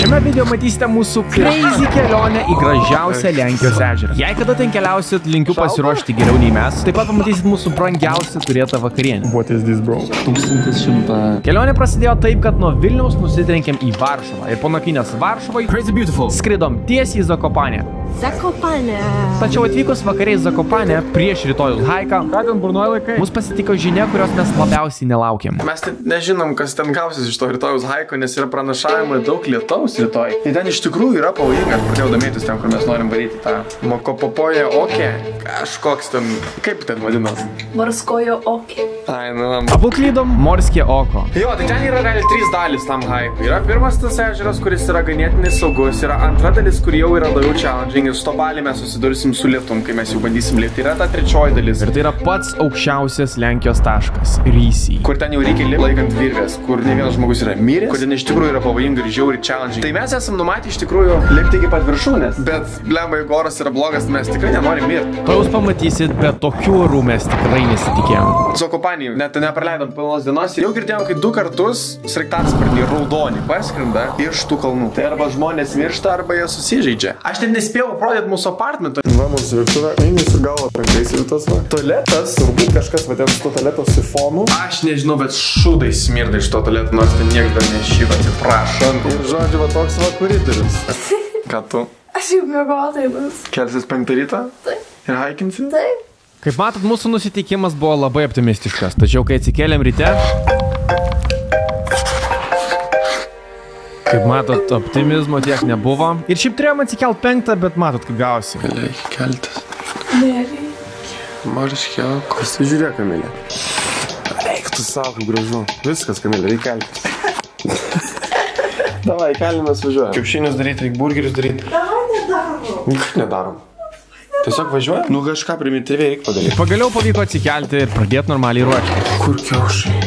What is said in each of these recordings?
Šiame video matysite mūsų crazy kelionę į gražiausią Lenkijos ežerą. Jei kada ten keliausit, linkiu pasiruošti geriau nei mes. Taip pat pamatysit mūsų brangiausią turėtą vakarienę. What is this, bro? 1100. Kelionė prasidėjo taip, kad nuo Vilniaus nusitrenkėm į Varšuvą ir po nakvynės Varšuvai skridom tiesiai į Zakopanę. Tačiau atvykus vakariai Zakopanę prieš rytojus haiką, mus pasitiko žinia, kurios mes labiausiai nelaukėm. Mes nežinom, kas ten gausis iš to rytojus haiko, nes yra pranašavimai daug lietaus rytoj. Ir ten iš tikrųjų yra pavojinga. Aš pradėjau domėtis ten, kur mes norim varyti tą Mokopopoje oke. Kažkoks ten, kaip ten vadinas? Morskojo oke. Ai, nu. Abu klydom Morskė oko. Jo, tai ten yra realiai 3 dalis tam haikui. Yra pirmas tas ežeras, kuris yra ganėtinai saugus. Yra antra dalis, kur jau yra daugiau challenging. Ir su to balį mes susidursim su lietum, kai mes jau bandysim lipti. Yra ta trečioji dalis. Ir tai yra pats aukščiausias Lenkijos taškas - Rysy. Kur ten jau reikia lipti laikant virvės, kur ne vienas žmogus yra miręs, kur ten iš tikrųjų yra pavojinga ir žiauriai challenging. Tai mes esam numatę iš tikrųjų lipti iki pat viršūnės. Bet, blemba, jeigu oras yra blogas, mes tikrai nenorim mirti. To jūs pamatysit, bet tokių orų mes tikrai nesitikėjom. Zakopanėje net nepraleidom pilnos dienos ir jau girdėjom, kai 2 kartus sraigtasparniai raudoni paskrinda iš tų kalnų. Tai arba žmonės miršta, arba jie susižeidžia. Aš net nespėjau parodyti mūsų apartmentą. Va, mūsų virtuvė, eini su galva trankaisi tas va. Tualetas, turbūt kažkas va ten su to tualeto sifonu. Aš nežinau, bet šūdai smirda iš to tualeto, nors ten niekas dar nešyva, atsiprašom. Ir žodžiu, va toks va koridorius. Ką tu? Aš jau mėgau tai bus. Kelsis 5 rytą? Taip. Ir haikinsi? Taip. Kaip matot, mūsų nusiteikimas buvo labai optimistiškas, tačiau kai atsikėlėm ryte, kaip matot, optimizmo tiek nebuvo. Ir šiaip turėjom atsikelt 5, bet matot, kaip gausi. Reikia keltis. Nereikia. Marškio, pasižiūrėk, Kamilė. Eik tu savo, kaip gražu. Viskas, Kamilė, reikia keltis. Davai, kelimės važiuojam. Kiaušinius daryti, reikia burgerius daryti. Davai nedarom. Ką nedarom? Tiesiog važiuojam? Nu kažką primityviai reikia padaryti. Pagaliau pavyko atsikelti ir pradėti normaliai ruošti. Kur kiaušai?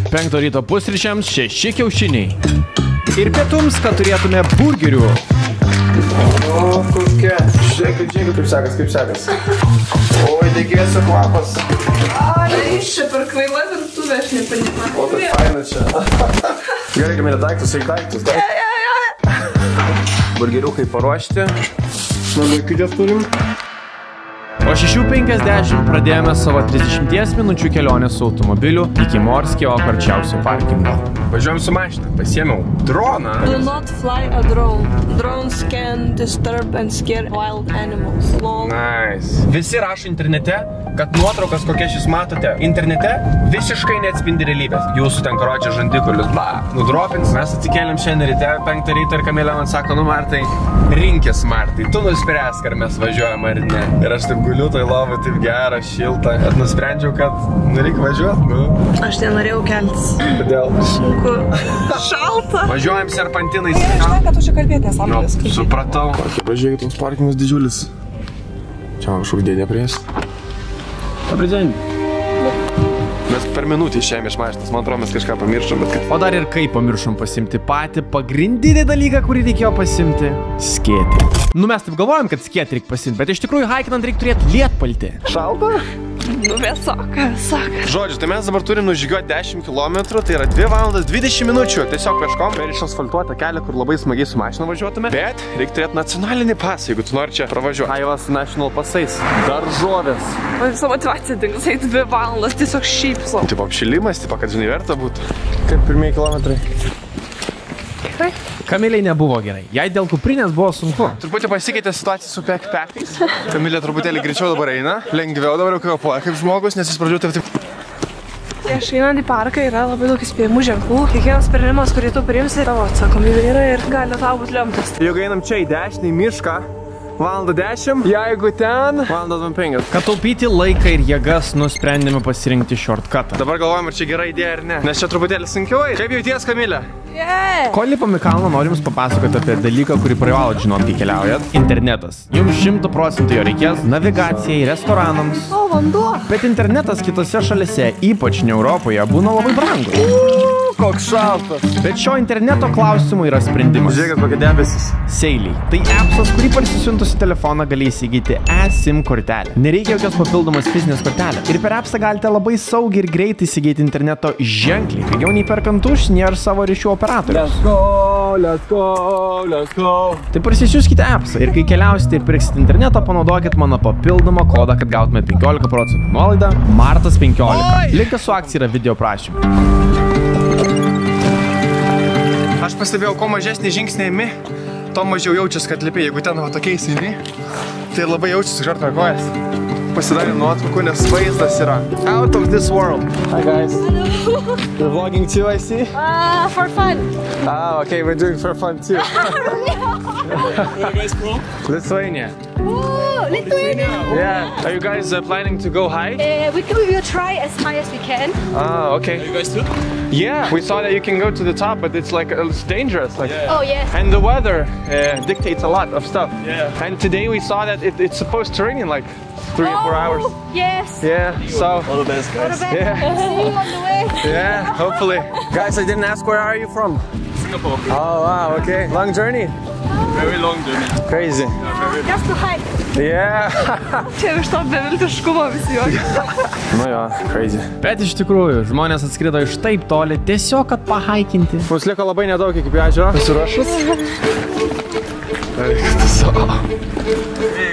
5 ryto pusryčiams 6 kiaušiniai. Ir pietums, kad turėtume burgerių. O, kokia? Žiūrėk, kaip sekas. Oi, degėsio kvapas. Ai, čia per kvaila virtuvė, aš nepanikau. O, tai faina čia. Gerai, Kamilė, daiktus, eik daiktus. Burgeriukai paruošti. Smagakidės turim. O 6:50 pradėjome savo 30 minučių kelionę su automobiliu iki Morskė oko arčiausio parkingo. Važiuojam su mašina, pasiėmiau droną. Do not fly a drone. Drones can disturb and scare wild animals. Lol. Nice. Visi rašo internete, kad nuotraukas, kokias jūs matote internete, visiškai neatspindi realybės. Jūsų ten karočią žandikulius, nudropins. Mes atsikėlėm šiandien ryte 5 ryto ir Kamilė man sako, nu Martai, rinkis Martai, tu nuspręsk, ar mes važiuojam ar ne. Ir aš taip guliu, tai lovai taip gera, šilta. Ir nusprendžiau, kad reikia važiuoti, nu. Aš nenorėjau keltis. Kodėl? Sunku. Šalta. Važiuojam serpantinais. Žinai, kad tu čia kalbėti, nesąmonės. Supratau. Pažiūrėkit, toks parkingas didžiulis. Čia man kažkok dėdė prieis. Dobrį dienį. Mes per minutį išėjome iš mašinos, man atrodo, mes kažką pamiršom, bet kad... O dar ir kaip pamiršom pasimti patį pagrindinį dalyką, kurį reikėjo pasimti - skėtį. Nu mes taip galvojam, kad skėtį reikia pasimti, bet iš tikrųjų haikinant reikia turėti lietpaltį. Šalta? Nu, vėsoka. Žodžiu, tai mes dabar turim nužygiuoti 10 km, tai yra 2 valandas 20 minučių. Tiesiog peškom per išasfaltuotą kelią, kur labai smagiai su mašina važiuotume. Bet reikia turėti nacionalinį pasą, jeigu tu nori čia pravažiuoti. Aivas national pasais. Daržovės. Man visą motivaciją dingus, 2 valandas, tiesiog šypso. Tipo apšilimas, tipo, kad žinai verta būtų. Kaip pirmieji kilometrai? Gerai. Kamiliai nebuvo gerai. Jai dėl kuprinės buvo sunku. Truputį pasikeitė situacija su backpackais. Kamilė truputėlį greičiau dabar eina. Lengviau dabar jau kvepuoja kaip žmogus, nes jis pradžių taip. Prieš einant į parką yra labai daug įspėjimų ženklų. Kiekvienas sprendimas, kurį tu priimsi, tavo atsakomybė yra ir gali tau būti lemtas. Jeigu einam čia į dešinę, į mišką, 1:10, jeigu ten 1:25. Kad taupyti laiką ir jėgas, nusprendėme pasirinkti shortcutą. Dabar galvojam, ar čia gera idėja ar ne. Nes čia truputėlį sunkiau. Kaip jauties, Kamilė? Kol lipam į kalną, noriu jums papasakoti apie dalyką, kurį privalot žinot, kai keliaujat. Internetas. Jums 100% jo reikės navigacijai, restoranams. O, vanduo. Bet internetas kitose šalise, ypač ne Europoje, būna labai brangus. koks šaltas. Bet šio interneto klausimų yra sprendimas. Žiūrėkit, kokie debesis. Seiliai. Tai appsas, kurį parsisiuntus į telefoną gali įsigyti eSIM kortelę. Nereikia jokios papildomos fizinės kortelės. Ir per appsą galite labai saugiai ir greitai įsigyti interneto ženkliai. Pigiau nei perkant užsienyje ar savo ryšių operatorius. Let's go. Tai parsisiųskite appsą ir kai keliausite ir pirksite internetą, panaudokit mano papildomą kodą, kad gautumėte 15% nuolaidą. Martas 15. Linkas su akcija yra video prašymai. Aš pastebėjau, kuo mažesnį žingsnį imi, to mažiau jaučias, kad lipi. Jeigu ten va tokiais eini, tai labai jaučiasi žarto kojas. Pasidarė nuotraukų, nes vaizdas yra out of this world. Hi guys. Hello. You're vlogging too, I see? For fun. Ah, okay, we're doing for fun too. Where are you guys from? Lithuania. Oh, Lithuania. Yeah. Are you guys planning to go high? We will try as high as we can. Ah, Are okay. you guys too? Yeah, we saw that you can go to the top, but it's like it's dangerous. Like, Yeah. Oh, yes. and the weather dictates a lot of stuff. Yeah. And today we saw that it's supposed to rain in like 3 or 4 hours. Yes. Yeah. So. All the best, guys. Yeah. See you on the way. Yeah. Hopefully. Guys, I didn't ask where are you from? Singapore. Oh wow. Okay. Long journey. Very long journey. Crazy. Just to hike. Yeah. Čia iš to beviltiškumo visi juokia. Nu jo, crazy. Bet iš tikrųjų, žmonės atskrido iš taip toli, tiesiog kad pahaikinti. Mums liko labai nedaug iki ežero. Pasiruošus? Hey,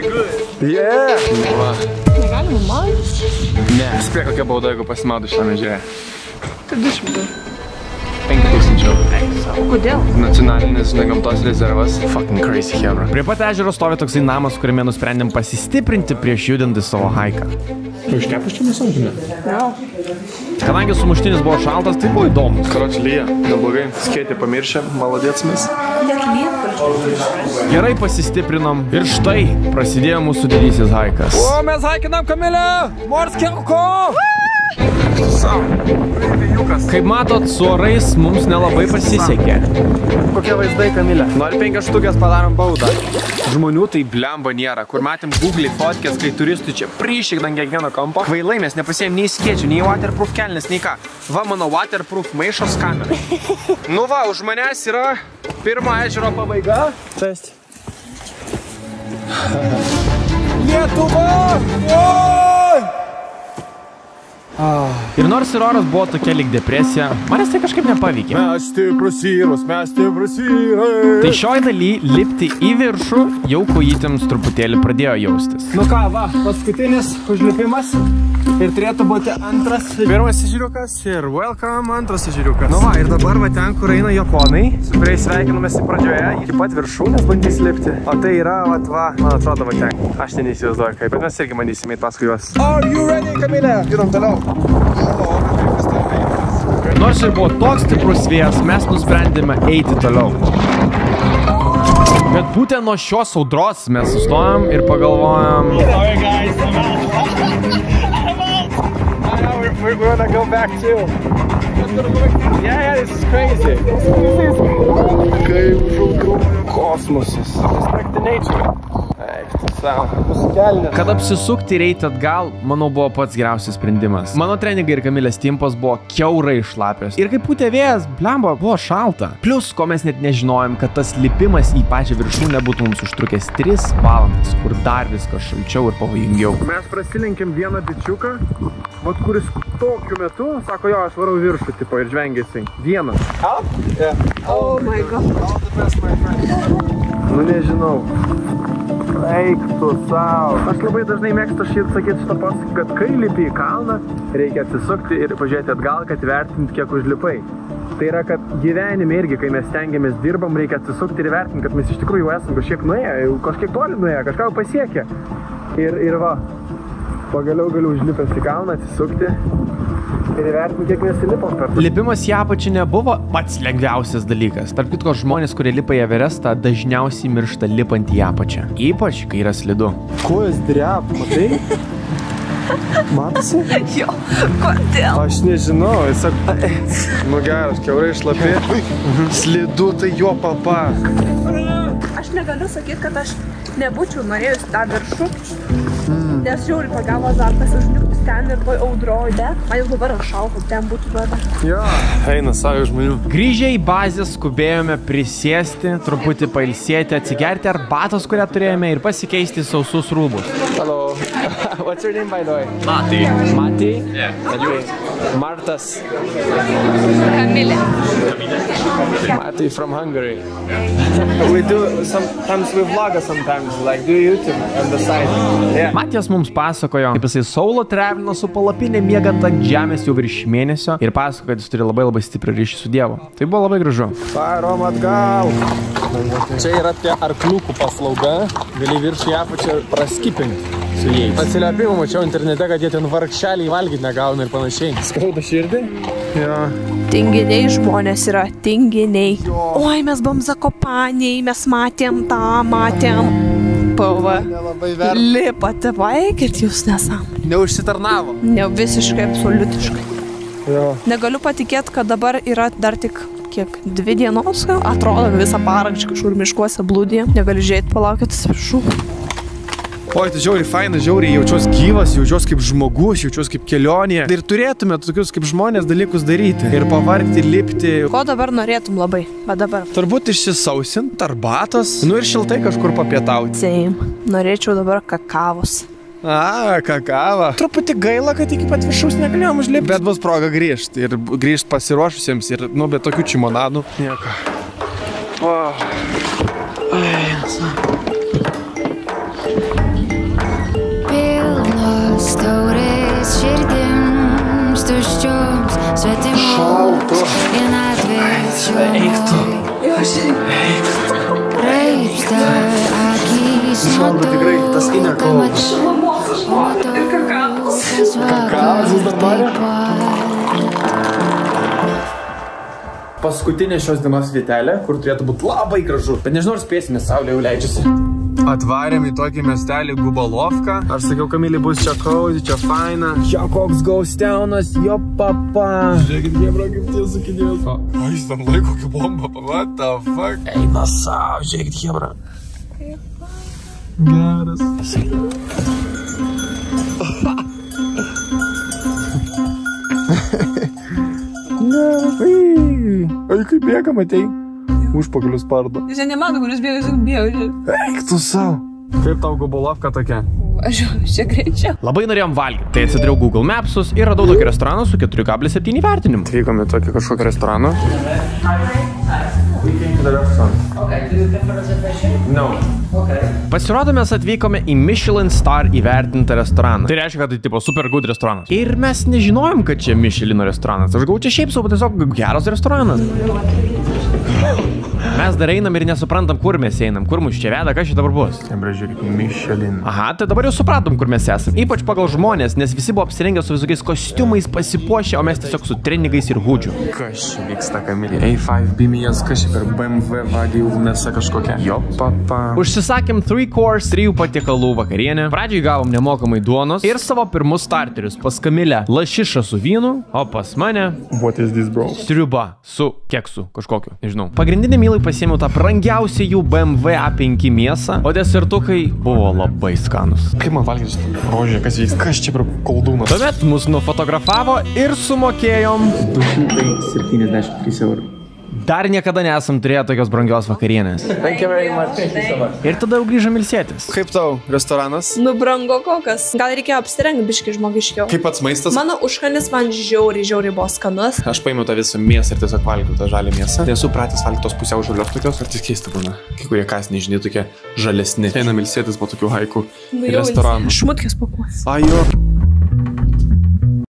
good. Yeah. Va. Negalima maus. Ne. Spėk, kokia bauda, jeigu pasimaudu šiame ežere. Tai 200. 5000 eurų. Kodėl? Nacionalinis, žinai, gamtos rezervas. Fucking crazy, hebra. Prie pat ežero stovi toksai namas, kuriame nusprendėm pasistiprinti prieš judinti savo haiką. Tu iškepus čia nesauginė? Kadangi sumuštinis buvo šaltas, tai buvo įdomus. Karoči, lyja. Neblogai. Skėtį pamiršę. Maladėts mes. Gerai pasistiprinom ir štai prasidėjo mūsų didysis haikas. O, mes haikinam, Kamilė! Morskielko! Kaip matot, su orais mums nelabai pasisekė. Kokie vaizdai, Kamilė? Nori 5 štukės padarom baudą. Žmonių tai blemba nėra. Kur matėm Google fotkės, kai turistų čia prišikdant kiekvieno kampo. Kvailai mes nepasėjom nei skėčių, nei waterproof kelnes, nei ką. Va, mano waterproof maišos kamera. Nu va, už manęs yra pirmo ežero pabaiga. Čest. Lietuva! Oi! Ir nors ir oras buvo tokia lyg depresija, manęs tai kažkaip nepaveikė. Mes stiprus vyrai. Tai šioj daly lipti į viršų jau kojytėms truputėlį pradėjo jaustis. Nu ką, va, paskutinis užlipimas ir turėtų būti antras. Pirmas ežeriukas ir welcome antras ežeriukas. Nu va, ir dabar va ten, kur eina japonai, su kuriais sveikinomės pradžioje, iki pat viršūnės bandys lipti. O tai yra, va, man atrodo, va ten. Aš ten neįsivaizduoju kaip, bet mes irgi bandysime į paskui juos. Are you ready, Kamilė? Judam toliau. Nors ir buvo toks stiprus vėjas, mes nusprendėme eiti toliau. Bet būtent nuo šios audros mes sustojom ir pagalvojom... Sorry, guys. I'm out. We're gonna go back too. Yeah, this is crazy. Kaip žaudruoja kosmosas. Respect the nature. Eik, tu savo. Nusikelnė. Kad apsisukti ir eiti atgal, manau, buvo pats geriausias sprendimas. Mano treningai ir Kamilės timpos buvo kiaurai šlapios. Ir kai pūtė vėjas, blemba, buvo šalta. Plius, ko mes net nežinojom, kad tas lipimas į pačią viršūnę būtų mums užtrukęs 3 valandas, kur dar viskas šalčiau ir pavojingiau. Mes prasilenkėm vieną bičiuką, vat kuris tokiu metu, sako, jo, aš varau viršų, tipo, ir žvengėsi. Vienas. Oh my god. Nu, nežinau. Eik tu savo. Aš labai dažnai mėgstu sakyti šitą posakį, kad kai lipi į kalną, reikia atsisukti ir pažiūrėti atgal, kad vertinti, kiek užlipai. Tai yra, kad gyvenime irgi, kai mes stengiamės dirbam, reikia atsisukti ir vertinti, kad mes iš tikrųjų esam kažkiek nuėję, kažkiek toli nuėję, kažką pasiekę. Ir va, pagaliau galiu užlipęs į kalną, atsisukti ir įvertinti, kiek mes įlipom per tai. Lipimas į apačią nebuvo pats lengviausias dalykas. Tarp kitko, žmonės, kurie lipa į Everestą, dažniausiai miršta lipant į apačią. Ypač, kai yra slidu. Kojas drep, matai? Matosi? Jo, kodėl? Aš nežinau, jis sako, nu geras, kiaurai šlapi. Slidu tai jo papa. Aš negaliu sakyti, kad aš nebūčiau norėjus tą viršų, nes žiauriai pagavo azartas užlipus. ten ir toj audroj, bet man jau dabar šalta, ten būtų bėda. Jo, eina savo žmonių. Grįžę į bazę skubėjome prisėsti, truputį pailsėti, atsigerti arbatos, kurią turėjome ir pasikeisti sausus rūbus. Hello. What's your name, by the way? Mati. Mati? Yeah. Okay. Martas. Kamilė. Mati from Hungary. We do sometimes we vlog sometimes, like do YouTube on the side. Yeah. Matijas mums pasakojo, kaip jisai solo travelino su palapinė miegant ant žemės jau virš mėnesio ir pasakojo, kad jis turi labai stiprų ryšį su Dievu. Tai buvo labai gražu. Varom atgal. Čia yra tie arkliukų paslauga, gali virš į apačią praskipinti su jais. Atsiliepimų mačiau internete, kad jie ten vargšeliai valgyti negauna ir panašiai. Skauda širdį? Jo. Tinginiai žmonės yra, tinginiai. Oi, mes buvom Zakopaniai, mes matėm tą, matėm. PV. Lipate, vaikit jūs nesąmonė. Neužsitarnavo. Ne, visiškai, absoliutiškai. Jo. Negaliu patikėti, kad dabar yra dar tik kiek 2 dienos. Atrodo, visą parą kažkur miškuose blūdė. Negaliu žiūrėti, palaukit, atsiprašau. Oi, tai žiauriai faina, žiauriai jaučiuos gyvas, jaučiuos kaip žmogus, jaučiuos kaip kelionė. Ir turėtume tokius kaip žmonės dalykus daryti. Ir pavargti, lipti. Ko dabar norėtum labai? Va dabar. Turbūt išsisausint, arbatos. Nu ir šiltai kažkur papietauti. Same. Norėčiau dabar kakavos. A, kakava. Truputį gaila, kad iki pat viršaus negalėjom užlipti. Bet bus proga grįžti. Ir grįžti pasiruošusiems. Ir, nu, be tokių čimonadų. Nieko. Taurės širdims tuščioms svetimoms vienatvės šilumos raipsta akys nuo to, ką mačiau, o matau, kas vakar taip pat. Paskutinė šios dienos vietelė, kur turėtų būti labai gražu. Bet nežinau, ar spėsime, saulė jau leidžiasi. Atvarėm į tokį miestelį Gubalovką. Aš sakiau, Kamilį, bus čia cozy, čia faina. Jo, koks gausteunas, jo papa. Žiūrėkit, Hebra, kaip tie sakinės. O, jis tam laiko kaip bomba, what the fuck? Eina savo, žiūrėkit, Hebra. Geras. Ai, kaip bėga, matei? Užpakalius spardo. Jūs nemato, kuris bėga, jūs bėga. Eik tu savo. Kaip tau Gubalovka tokia? Aš čia greičiau. Labai norėjom valgyti, tai atsidariau Google Mapsus ir radau tokį restoraną su 4,7 vertinimu. Atvykome į tokį kažkokį restoraną. Pasirodo, mes atvykome į Michelin Star įvertintą restoraną. Tai reiškia, kad tai tipo super good restoranas. Ir mes nežinojom, kad čia Michelino restoranas. Aš gau čia šiaip savo, tiesiog geras restoranas. Mes dar einam ir nesuprantam, kur mes einam, kur mus čia veda, kas čia dabar bus. Žiūrėk, Michelin. Aha, tai dabar jau supratom, kur mes esam. Ypač pagal žmonės, nes visi buvo apsirengę su visokiais kostiumais, pasipuošę, o mes tiesiog su treningais ir hudžiu. Kas čia vyksta, Kamilė? A5 bimijas, kas čia per BMW vagių mėsa kažkokia? Jo, papa. Užsisakėm 3 course, 3 patiekalų vakarienę. Pradžiai gavom nemokamai duonos ir savo pirmus starterius. Pas Kamilę lašišą su vynu, o pas mane What is this, bro? sriuba su keksu kažkokiu, nežinau. Pagrindinį mylai pasiėmiau tą brangiausią jų BMW A5 mėsą, o desertukai buvo labai skanus. Kaip man valgyti šitą rožę, kas vyksta? Kas čia per koldūnas? Tuomet mus nufotografavo ir sumokėjom 273 eurų. Dar niekada nesam turėję tokios brangios vakarienės. Thank you very much. Ir tada jau grįžom ilsėtis. Kaip tau restoranas? Nu, brango kokas. Gal reikėjo apsirengti biškai žmogiškiau. Kaip pats maistas? Mano užkanis man žiauriai buvo skanus. Aš paėmiau tą visą mėsą ir tiesiog valgiau tą žalią mėsą. Nesu pratęs valgyti tos pusiau žalios tokios, ar tik keista būna. Kai kurie kasniai, žinai, tokie žalesni. Einam ilsėtis po tokių haikų restoranų. Šmutkės pakuos. Ajo.